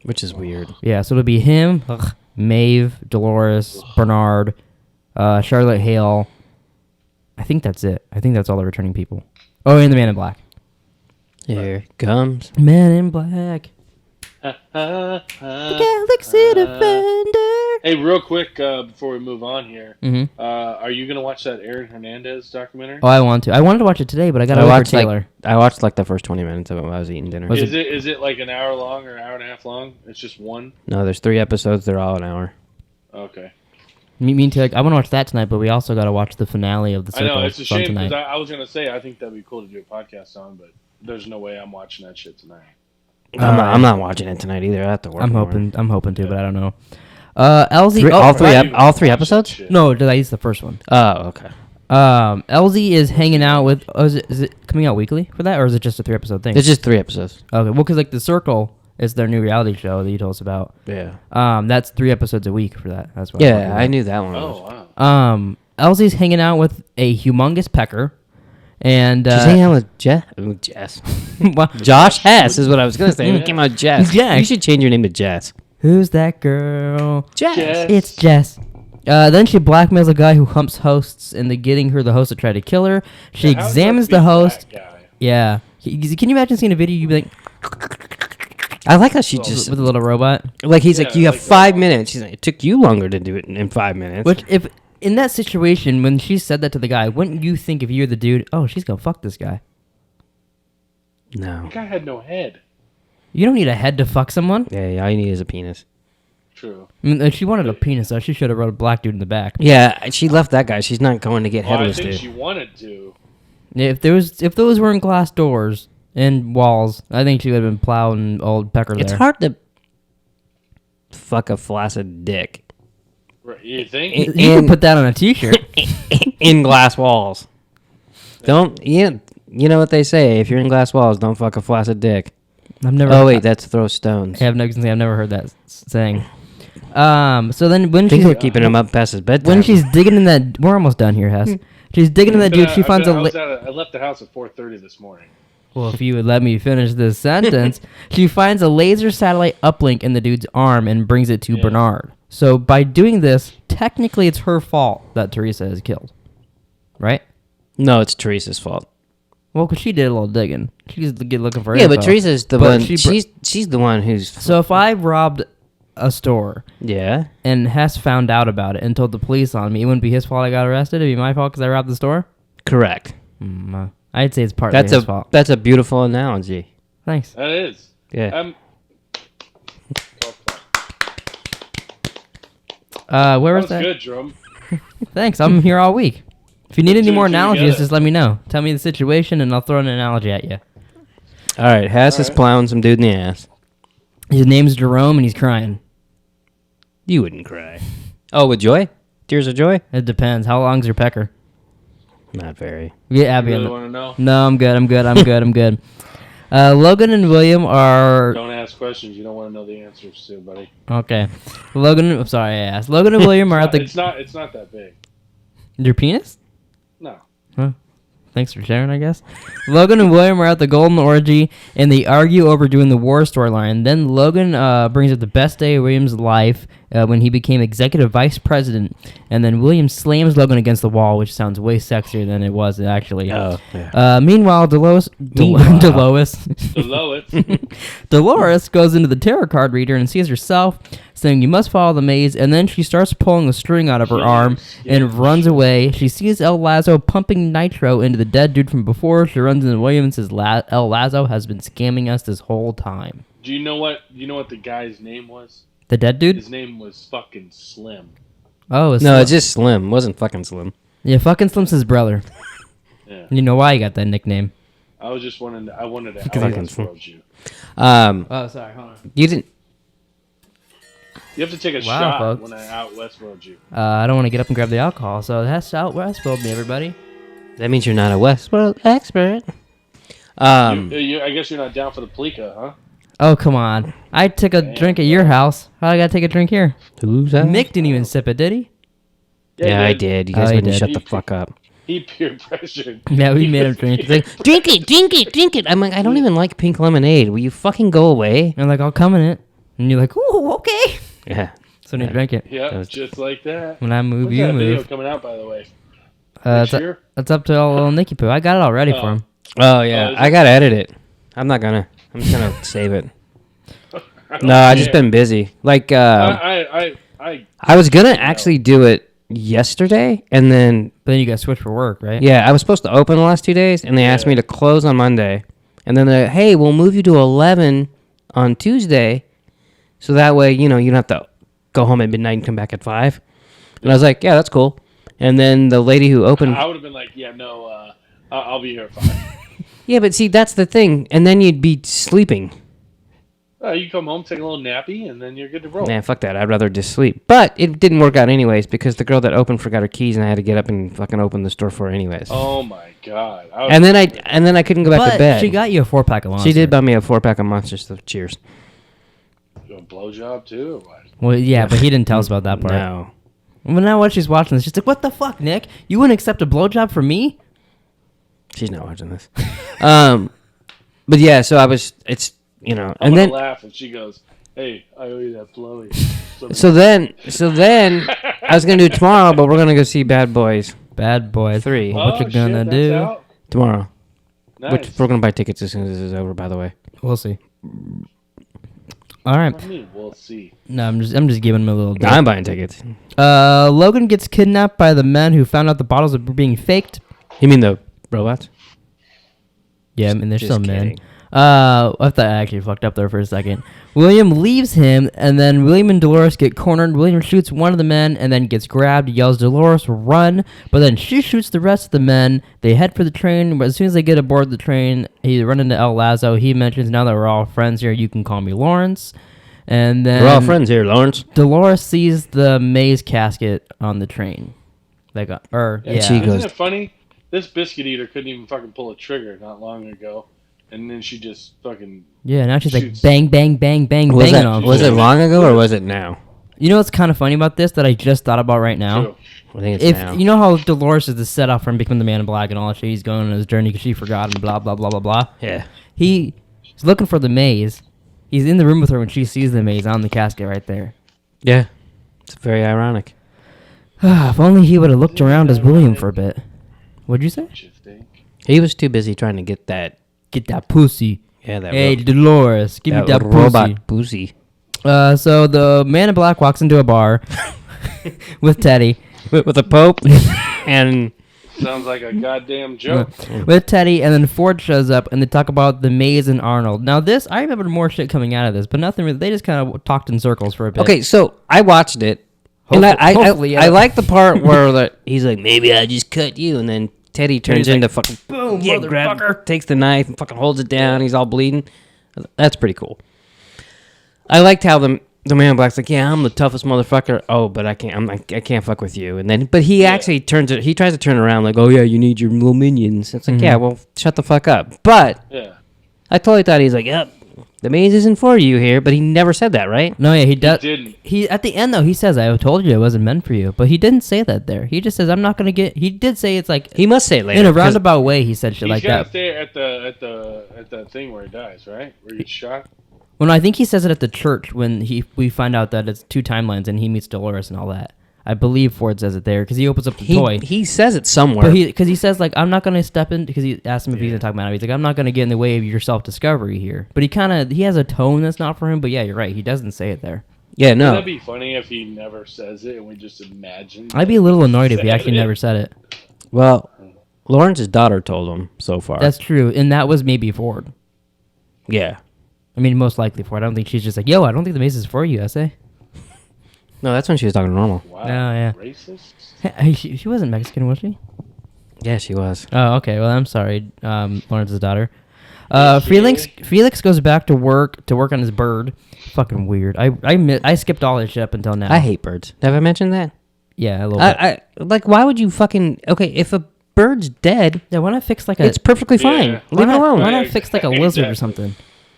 Which is weird. Yeah, so it'll be him, Maeve, Dolores, Bernard, Charlotte Hale. I think that's it. I think that's all the returning people. Oh, and the Man in Black. Here it comes. Man in Black. Galaxy Defender. Hey, real quick before we move on here, Mm-hmm. are you gonna watch that Aaron Hernandez documentary? Oh, I want to. I wanted to watch it today, but I got to wait for Taylor. I watched like the first 20 minutes of it while I was eating dinner. Was Is it like an hour long or an hour and a half long? It's just one. No, there's 3 episodes. They're all an hour. Okay. Me and Taylor, I want to watch that tonight, but we also got to watch the finale of the I Circle. know it's a on shame tonight. because I was gonna say I think that'd be cool to do a podcast on, but there's no way I'm watching that shit tonight. I'm not watching it tonight either. I have to work. I'm tomorrow. hoping to, but I don't know. LZ. All three episodes? No, did I use the first one? Oh, okay. LZ is hanging out with. Oh, is it coming out weekly for that, or is it just a 3-episode thing? It's just 3 episodes. Okay, well, because like the Circle is their new reality show that you told us about. Yeah. That's 3 episodes a week for that. That's what. Yeah, I knew that one. Oh wow. LZ's hanging out with a humongous pecker, and She's hanging out with Jess. Well, Josh Hess is what I was going to say. It came out Jess. Jack. You should change your name to Jess. who's that girl? Jess. Jess. It's Jess. Then she blackmails a guy who humps hosts into getting her the host to try to kill her. She Yeah, how's examines that the beat host. that guy? Yeah. Can you imagine seeing a video? You'd be like, I like how she just with a little robot. like he's like Yeah, you have like 5 minutes. She's like, it took you longer to do it in 5 minutes. Which, if in that situation, when she said that to the guy, wouldn't you think if you're the dude, oh, she's gonna fuck this guy? No. The guy had no head. You don't need a head to fuck someone. Yeah, all you need is a penis. True. I mean, if she wanted a penis, though, she should have wrote a black dude in the back. Yeah, she left that guy. She's not going to get Well, I headless, think dude. she wanted to. If those weren't glass doors and walls, I think she would have been plowing old Pecker It's there. hard to fuck a flaccid dick Right, you think? You can put that on a T-shirt. in glass walls. Don't you know what they say? If you're in glass walls, don't fuck a flaccid dick. I've never. Oh wait, that's throw stones. I've never heard that saying. So then when I think she's we're keeping him up past his bedtime. when she's digging in that, we're almost done here, Hess. She's digging in that dude. She finds I left the house at 4:30 this morning. Well, if you would let me finish this sentence, she finds a laser satellite uplink in the dude's arm and brings it to Yeah. Bernard. So by doing this, technically it's her fault that Teresa is killed, right? No, it's Teresa's fault. Well, because she did a little digging. She's looking for Yeah, info. but Teresa's the But one. She's the one who's. So if I robbed a store Yeah. and Hess found out about it and told the police on me, it wouldn't be his fault I got arrested. It'd be my fault because I robbed the store. Correct. I'd say it's partly his fault. That's a beautiful analogy. Thanks. That is. Yeah. Where was That that? was good, Drum. Thanks. I'm here all week. If you need any Two more and two analogies, together. just let me know. Tell me the situation, and I'll throw an analogy at you. All right. Hess is All right. plowing some dude in the ass. His name's Jerome, and he's crying. You wouldn't cry. Oh, with joy? Tears of joy? It depends. How long's your pecker? Not very. Yeah, You Abby. really want to know? No, I'm good. I'm good. Logan and William are Don't ask questions. You don't want to know the answers to, buddy. okay. I'm sorry, I asked. Logan and William are at the. It's not that big. Your penis? No. Thanks for sharing, I guess. Logan and William are at the Golden Orgy, and they argue over doing the war storyline. Then Logan brings up the best day of William's life when he became executive vice president, and then William slams Logan against the wall, which sounds way sexier than it was actually. Oh, yeah. Meanwhile, Dolores goes into the tarot card reader and sees herself, saying, "You must follow the maze," and then she starts pulling the string out of her arm and runs away. She sees El Lazo pumping nitro into the dead dude from before. She runs into William and says, El Lazo has been scamming us this whole time. Do you know what the guy's name was? The dead dude? His name was fucking Slim. Oh, No, it's just Slim. It wasn't fucking Slim. yeah, fucking Slim's his brother. Yeah. You know why he got that nickname? I wanted to Fucking Westworld you. Oh, sorry, hold on. You didn't. You have to take a Wow, shot folks. when I out Westworld you. I don't want to get up and grab the alcohol, so it has to out Westworld me, everybody. That means you're not a Westworld expert. I guess you're not down for the Pleeka, huh? Oh, come on. I took a drink at your house. How I gotta take a drink here? Who's that? Mick didn't even sip it, did he? Yeah, I did. You Oh, guys he wouldn't did. shut the fuck up. He peer pressured. Yeah, we made him drink. He's like, drink it. I'm like, I don't even like pink lemonade. Will you fucking go away? And I'm like, I'll come in it. And you're like, ooh, okay. Yeah. So then you drank it. Yeah, That was- just like that. When I move, When's you that video move. coming out, by the way? It's, Next year? it's up to little Nicky Poo. I got it all ready for him. Oh, yeah. is I it? gotta edit it. I'm just gonna save it. No, I just been busy. Like, I I was gonna actually do it yesterday, and then But then you got switched for work, right? yeah, I was supposed to open the last 2 days, and they asked me to close on Monday, and then they, hey, we'll move you to 11 on Tuesday, so that way you don't have to go home at midnight and come back at 5. And I was like, yeah, that's cool. And then the lady who opened, would have been like, yeah, no, I'll be here at 5. yeah, but see, that's the thing, and then you'd be sleeping. You come home, take a little nappy, and then you're good to roll. Man, fuck that. I'd rather just sleep. But it didn't work out anyways because the girl that opened forgot her keys, and I had to get up and fucking open the store for her anyways. Oh my god! And then I couldn't go back But to bed. she got you a 4-pack of Monster. She did buy me a 4-pack of Monsters. So cheers. a blowjob too, or what? Well, yeah, but he didn't tell us about that part. No. Well, now what she's watching this, she's like, what the fuck, Nick? You wouldn't accept a blowjob from me? She's not watching this. But yeah, so it's I'm and gonna then laugh if she goes, "Hey, I owe you that blowy." so then I was gonna do it tomorrow, but we're gonna go see Bad Boys Bad boy 3 What you gonna shit, do? that's out? tomorrow. Nice. Which we're gonna buy tickets as soon as this is over. By the way. We'll see. All right. What do you mean? We'll see. No, I'm just giving him a little bit. I'm buying tickets. Logan gets kidnapped by the men who found out the bottles are being faked. You mean the robots? Yeah, I mean, they're Just still men. kidding. I thought I actually fucked up there for a second. William leaves him, and then William and Dolores get cornered. William shoots one of the men and then gets grabbed, yells, Dolores, run. But then she shoots the rest of the men. They head for the train, but as soon as they get aboard the train, he run into El Lazo. He mentions, now that we're all friends here, you can call me Lawrence. And then We're all friends here, Lawrence. Dolores sees the maze casket on the train. Like, And yeah. she goes- Isn't it funny? This biscuit eater couldn't even fucking pull a trigger not long ago, and then she just fucking. Yeah, now she's like shoots. bang, bang, bang, bang, Was banging it on. was it long ago or was it now? You know what's kind of funny about this that I just thought about right now? True. I think it's If now. you know how Dolores is the setup for him becoming the Man in Black and all that shit, he's going on his journey because she forgot and blah blah blah blah blah. Yeah. He's looking for the maze. He's in the room with her when she sees the maze on the casket right there. Yeah. It's very ironic. If only he would have looked around as William for a bit. What'd you say? What you think? He was too busy trying to get that. Get that pussy. Yeah, that. Hey, Dolores, give me that pussy. robot pussy. So the man in black walks into a bar with Teddy. With a Pope and. Sounds like a goddamn joke. With Teddy, and then Ford shows up, and they talk about the maze and Arnold. Now this, I remember more shit coming out of this, but nothing really. They just kind of talked in circles for a bit. Okay, so I watched it, and I like the part where he's like, maybe I just cut you, and then Teddy turns into fucking boom, takes the knife and fucking holds it down. He's all bleeding. That's pretty cool. I liked how the man in black's like, yeah, I'm the toughest motherfucker. Oh, but I can't fuck with you. And then, but he actually he tries to turn around like, oh yeah, you need your little minions. It's like, yeah, well, shut the fuck up. But I totally thought he's like, yep, the maze isn't for you here. But he never said that, right? No, yeah, he does. He didn't. He at the end though, he says, I told you it wasn't meant for you. But he didn't say that there. He just says, I'm not gonna get. He did say it's like he must say it later in a roundabout way. He said shit like that. He's gotta stay at the thing where he dies, right? Where he gets shot. Well, no, I think he says it at the church when we find out that it's two timelines and he meets Dolores and all that. I believe Ford says it there because he opens up the toy. He says it somewhere. But because he says, like, I'm not going to step in, because he asked him if he's going to talk about it. He's like, I'm not going to get in the way of your self-discovery here. But he has a tone that's not for him. But yeah, you're right. He doesn't say it there. Yeah, no. Wouldn't that be funny if he never says it and we just imagine? I'd be a little annoyed if he actually never said it. Well, Lawrence's daughter told him so far. That's true. And that was maybe Ford. Yeah. I mean, most likely Ford. I don't think she's just like, yo, I don't think the maze is for you, I say. No, that's when she was talking normal. Wow. Oh, yeah. Racist? Hey, she wasn't Mexican, was she? Yeah, she was. Oh, okay. Well, I'm sorry, Lawrence's daughter. Felix goes back to work on his bird. Fucking weird. I skipped all this shit up until now. I hate birds. Have I mentioned that? Yeah, a little bit. Like, why would you fucking... Okay, if a bird's dead... Yeah, why not fix like a... It's perfectly fine. Yeah. Leave it alone. Why not fix like a lizard or something?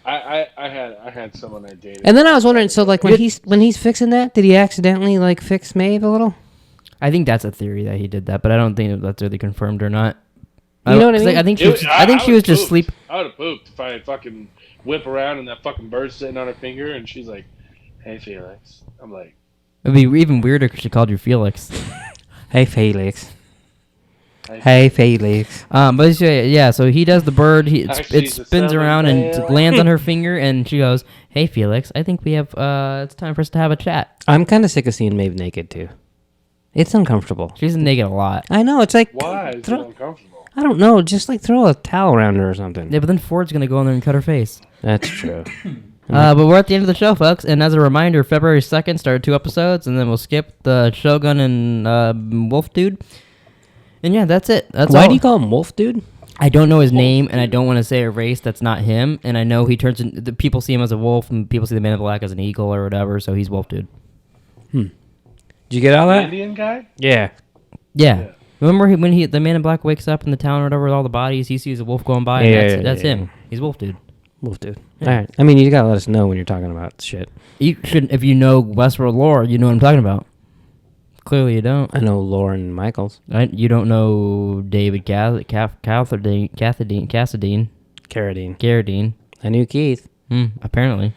I had someone I dated. And then I was wondering, so like when he's fixing that, did he accidentally like fix Maeve a little? I think that's a theory that he did that, but I don't think that's really confirmed or not. You know what I mean? Like, I think she was just sleep. I would have pooped if I fucking whip around and that fucking bird's sitting on her finger and she's like, "Hey Felix," I'm like, It'd be even weirder because she called you Felix. Hey Felix. Hey Felix. But yeah, so he does the bird. Actually, It spins around and lands on her finger, and she goes, "Hey Felix, I think we have. It's time for us to have a chat." I'm kind of sick of seeing Maeve naked too. It's uncomfortable. She's naked a lot. I know. It's like why is it uncomfortable? I don't know. Just like throw a towel around her or something. Yeah, but then Ford's gonna go in there and cut her face. That's true. But we're at the end of the show, folks. And as a reminder, February 2nd started 2 episodes, and then we'll skip the Shogun and Wolf Dude. And yeah, that's it. Why do you call him Wolf Dude? I don't know his name, and I don't want to say a race that's not him. And I know he turns in, the people see him as a wolf, and people see the Man in Black as an eagle or whatever. So he's Wolf Dude. Did you get all that? Indian guy? Yeah. Yeah. Remember when the Man in Black wakes up in the town or whatever with all the bodies, he sees a wolf going by, and that's him. He's Wolf Dude. Wolf Dude. Yeah. All right. I mean, you gotta let us know when you're talking about shit. You should, if you know Westworld lore, you know what I'm talking about. Clearly, you don't. I know Lauren Michaels. You don't know David Carradine. Carradine. I knew Keith. Apparently.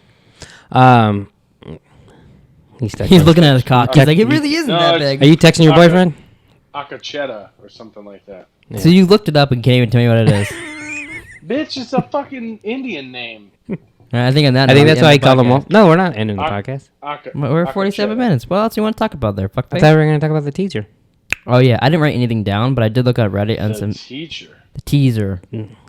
He's looking at his cock. He's like, it really isn't that big. Are you texting your boyfriend? Akacheta or something like that. Yeah. So you looked it up and can't even tell me what it is. Bitch, it's a fucking Indian name. I think that's why he called him Wolf. No, we're not ending the podcast. We're at 47 minutes. What else do you want to talk about there? Fuck face? I thought we were going to talk about the teaser. Oh, yeah. I didn't write anything down, but I did look at Reddit and some... teaser. The teaser.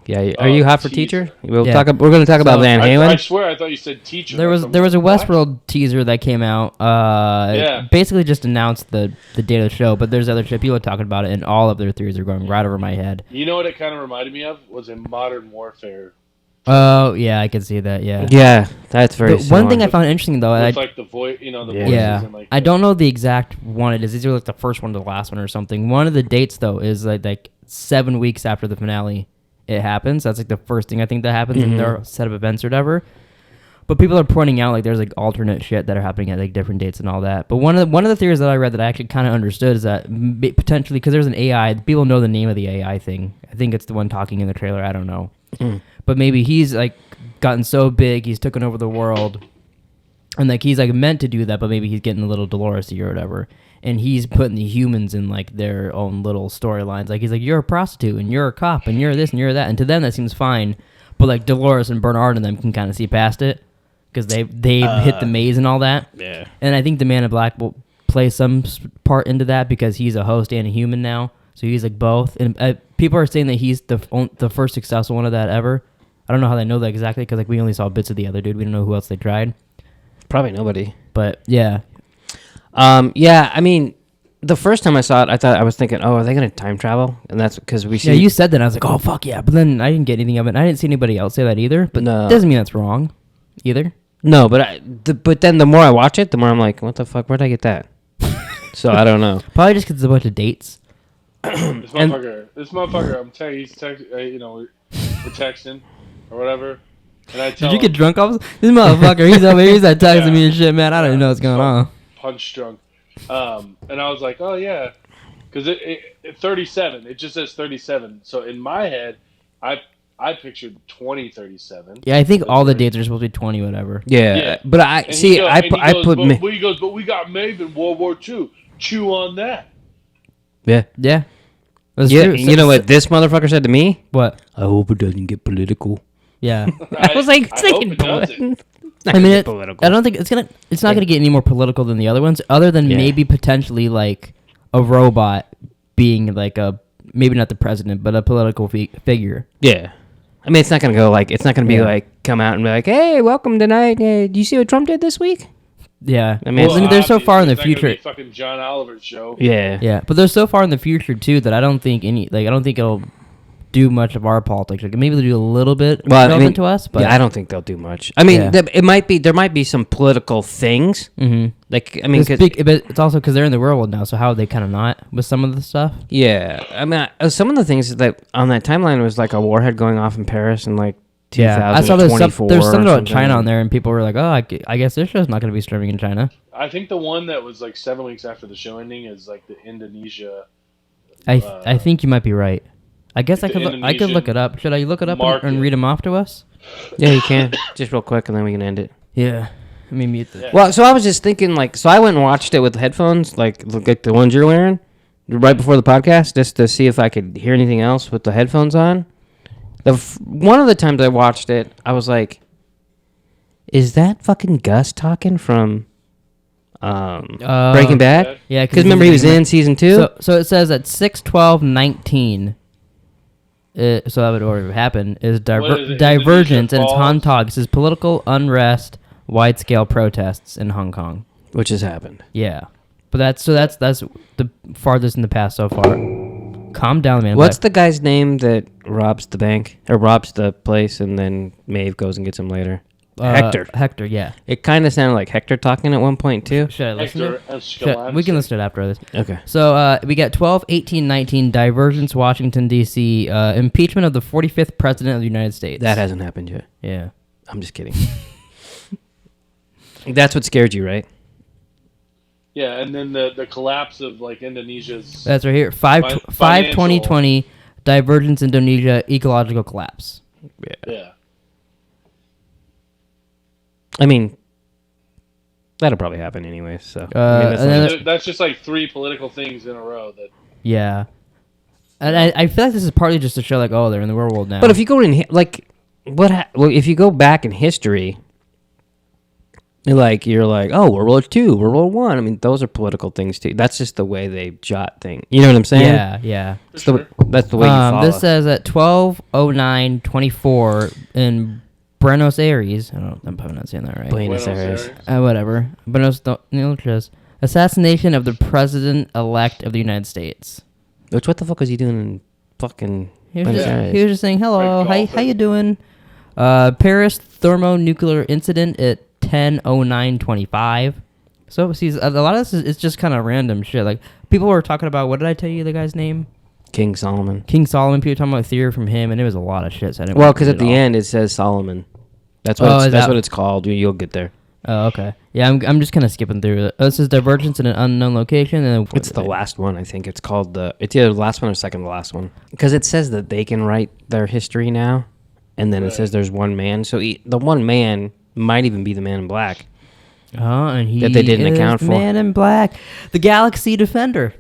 Yeah. Are you hot for teacher? We're Yeah. going to talk about Van Halen. I swear I thought you said teacher. There was a Westworld teaser that came out. It basically just announced the date of the show, but there's other shit. People are talking about it, and all of their theories are going right over my head. You know what it kind of reminded me of? Was in Modern Warfare. Oh, yeah, I can see that, yeah. Yeah, that's very One thing I found interesting, though... With, like, the voice, the voices. Yeah, and, like, I don't know the exact one it is. These are like the first one to the last one or something. One of the dates, though, is like 7 weeks after the finale it happens. That's like the first thing I think that happens in their set of events or whatever. But people are pointing out like there's like alternate shit that are happening at like different dates and all that. But one of the theories that I read that I actually kind of understood is that potentially, because there's an AI, people know the name of the AI thing. I think it's the one talking in the trailer. I don't know. But maybe he's like gotten so big, he's taken over the world, And like he's like meant to do that, but maybe he's getting a little Dolores-y or whatever. And he's putting the humans in like their own little storylines. Like he's like, you're a prostitute and you're a cop and you're this and you're that. And to them that seems fine. But like Dolores and Bernard and them can kind of see past it because they've hit the maze and all that. Yeah. And I think the Man in Black will play some part into that because he's a host and a human now. So he's like both. And people are saying that he's the first successful one of that ever. I don't know how they know that exactly because like we only saw bits of the other dude. We don't know who else they tried. Probably nobody. But yeah. Yeah, I mean, the first time I saw it, I was thinking, oh, are they going to time travel? And that's because we see... Yeah, you said that. And I was like, oh, fuck yeah. But then I didn't get anything of it. And I didn't see anybody else say that either. But No. doesn't mean that's wrong either. No, but but then the more I watch it, the more I'm like, what the fuck? Where'd I get that? So I don't know. Probably just because it's a bunch of dates. This motherfucker, I'm telling you, he's we're texting or whatever. And I tell Did you him, get drunk off this motherfucker? He's over here. He's like texting me and shit, man. I don't even know what's going on. Punch drunk. And I was like, oh, yeah. Because it 37. It just says 37. So in my head, I pictured 2037. Yeah, I think all the dates are supposed to be 20, whatever. Yeah. But I And see. he goes, I put. but we got Maeve in World War II. Chew on that. Yeah. Yeah. That's Yeah. true. You know what this motherfucker said to me? What? I hope it doesn't get political. Yeah. I was like, I hope it doesn't. I mean, political. I don't think it's not gonna get any more political than the other ones, other than maybe potentially like a robot being like maybe not the president, but a political figure. Yeah. I mean, it's not gonna go like, it's not gonna be like, come out and be like, hey, welcome tonight. Hey, do you see what Trump did this week? Yeah. I mean, they're so far in the obviously, it's not gonna future. be fucking John Oliver's show. Yeah. Yeah, but they're so far in the future too that I don't think it'll do much of our politics. Like maybe they'll do a little bit relevant to us, but yeah, I don't think they'll do much. I mean, Yeah. there might be some political things. Mm-hmm. Like, I mean, but it's also because they're in the real world now. So how are they kind of not with some of the stuff? yeah. I mean, some of the things that on that timeline was like a warhead going off in Paris in like 2024. There's something about something. China on there, and people were like, "Oh, I guess this show's not going to be streaming in China." I think the one that was like 7 weeks after the show ending is like the Indonesia. I think you might be right. I guess I could look it up. Should I look it up and read them off to us? Yeah, you can. Just real quick, and then we can end it. Yeah. Let me mute this. Yeah. Well, so I was just thinking, like, so I went and watched it with headphones, like the ones you're wearing, right before the podcast, just to see if I could hear anything else with the headphones on. One of the times I watched it, I was like, is that fucking Gus talking from Breaking Bad? Yeah, Because remember he was in season 2? So it says at 6/12/19. So that would already happen. Is What is it? divergence and it's Indonesia Han Tog. It says political unrest, wide scale protests in Hong Kong. Which has happened. Yeah, but that's the farthest in the past so far. Calm down, man. What's the guy's name that robs the bank or robs the place and then Maeve goes and gets him later? Hector. Hector, yeah. It kind of sounded like Hector talking at one point too. Should I listen to Hector it? We can listen to it after this. Okay. So we got 12/18/19 divergence, Washington D.C. Impeachment of the 45th president of the United States. That hasn't happened yet. Yeah. I'm just kidding. That's what scared you, right? Yeah, and then the collapse of like Indonesia's. That's right here. 5/20/20 divergence Indonesia ecological collapse. Yeah. I mean, that'll probably happen anyway. So That's just like 3 political things in a row that. Yeah. And I feel like this is partly just to show like, oh, they're in the real world now. But if you go in if you go back in history, you're like, oh, World War II, World War One. I mean, those are political things too. That's just the way they jot things. You know what I'm saying? Yeah. That's the way you follow. This says at 12/09/24 in Buenos Aires. I'm probably not saying that right. Buenos Aires. Whatever. Buenos Aires. Assassination of the president-elect of the United States. Which, what the fuck was he doing in fucking He was, Buenos just, Aires? he was just saying, hello, Red how you doing? Paris thermonuclear incident at 10/09/25. So, see, a lot of this is just kind of random shit. Like, people were talking about, what did I tell you the guy's name? King Solomon. King Solomon. People were talking about theory from him, and it was a lot of shit. So I didn't Well, want to because read at the it all. end it says Solomon. That's what it's called. You'll get there. Oh, okay. Yeah, I'm just kind of skipping through it. This is divergence in an unknown location. And It's the last one, I think. It's called it's either the last one or second to last one. Because it says that they can write their history now, and then it says there's one man. So the one man might even be the Man in Black. Oh, and he That they didn't is account the for. Man in Black, the Galaxy Defender.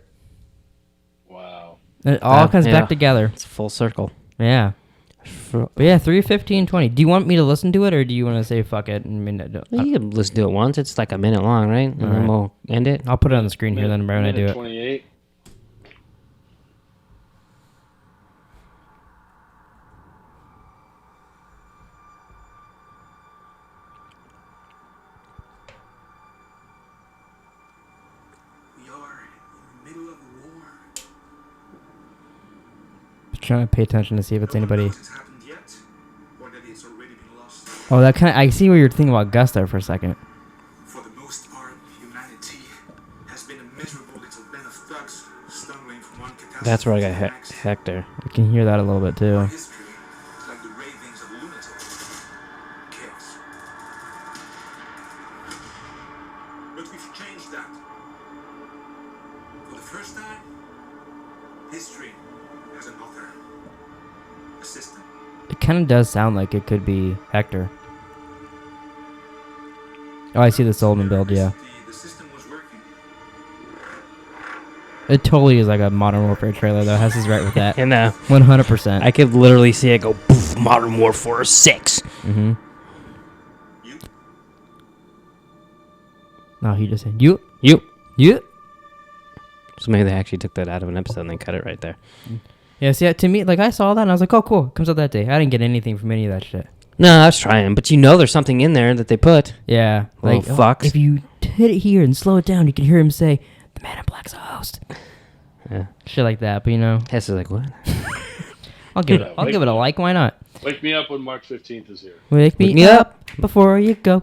Wow. It all comes yeah. back together. It's full circle. Yeah. But yeah, 3:15:20. Do you want me to listen to it, or do you want to say fuck it? Well, you can listen to it once. It's like a minute long, right? And then we'll end it. I'll put it on the screen here then when I do it. 28. We are in the middle of a war. Trying to pay attention to see if it's anybody. Nothing's happened yet, or that it's already been lost. Oh, that kind of. I see what you're thinking about Gus there for a second. For the most part, humanity has been a miserable little band of thugs stumbling from one catastrophe That's where I to got the next. Hector. I can hear that a little bit too. Our history is like the ravings of lunatics. Chaos. But we've changed that. For the first time, history has an author. A system. It kind of does sound like it could be Hector. Oh, I see the Solomon build, yeah. The system was working. It totally is like a Modern Warfare trailer, though. Hess is right with that. And 100%. I could literally see it go poof, Modern Warfare 6. Mm-hmm. You? No, he just said, you. So maybe they actually took that out of an episode and they cut it right there. Yeah, see, to me, like, I saw that and I was like, oh, cool. Comes out that day. I didn't get anything from any of that shit. No, I was trying, but you know there's something in there that they put. Yeah. Little fucks. If you hit it here and slow it down, you can hear him say, the Man in Black's a host. Yeah. Shit like that, but you know. Hess is like, what? I'll give it a like. Why not? Wake me up when March 15th is here. Wake me up before you go.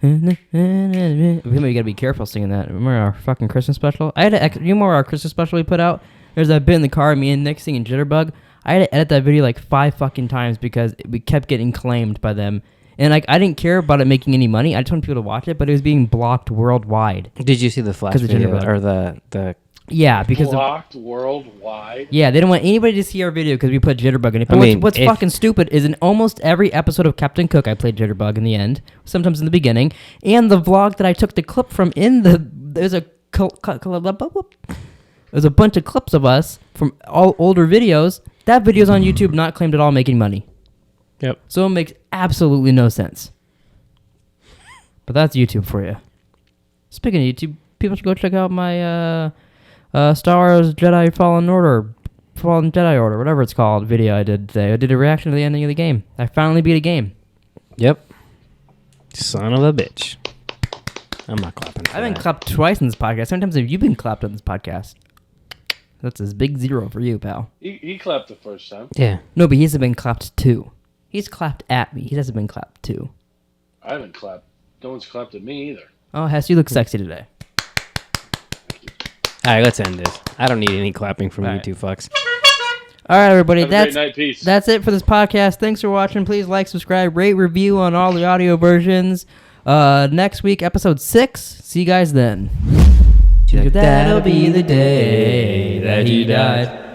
You gotta be careful singing that. Remember our fucking Christmas special? I had to, you remember our Christmas special we put out? There's that bit in the car, me and Nick singing Jitterbug. I had to edit that video like 5 fucking times because we kept getting claimed by them. And like I didn't care about it making any money. I just wanted people to watch it, but it was being blocked worldwide. Did you see the flash 'Cause of video Jitterbug. or the Yeah, because Blocked worldwide. yeah, they didn't want anybody to see our video because we put Jitterbug in it. But I mean, what's if- fucking stupid is in almost every episode of Captain Cook, I played Jitterbug in the end, sometimes in the beginning, and the vlog that I took the clip from there's a bunch of clips of us from all older videos. That video's on YouTube, not claimed at all, making money. Yep. So it makes absolutely no sense. But that's YouTube for you. Speaking of YouTube, people should go check out my Star Wars Jedi Fallen Jedi Order, whatever it's called, video I did today. I did a reaction to the ending of the game. I finally beat a game. Yep. Son of a bitch. I'm not clapping for I've been that. clapped twice in this podcast. Sometimes have you been clapped on this podcast? That's a big 0 for you, pal. He clapped the first time. Yeah. No, but he hasn't been clapped 2. He's clapped at me. He hasn't been clapped 2. I haven't clapped. No one's clapped at me either. Oh, Hess, you look sexy today. All right, let's end this. I don't need any clapping from All you right. two fucks. All right, everybody. Have a great night. Peace. That's it for this podcast. Thanks for watching. Please like, subscribe, rate, review on all the audio versions. Next week, episode 6. See you guys then. That'll be the day that he died.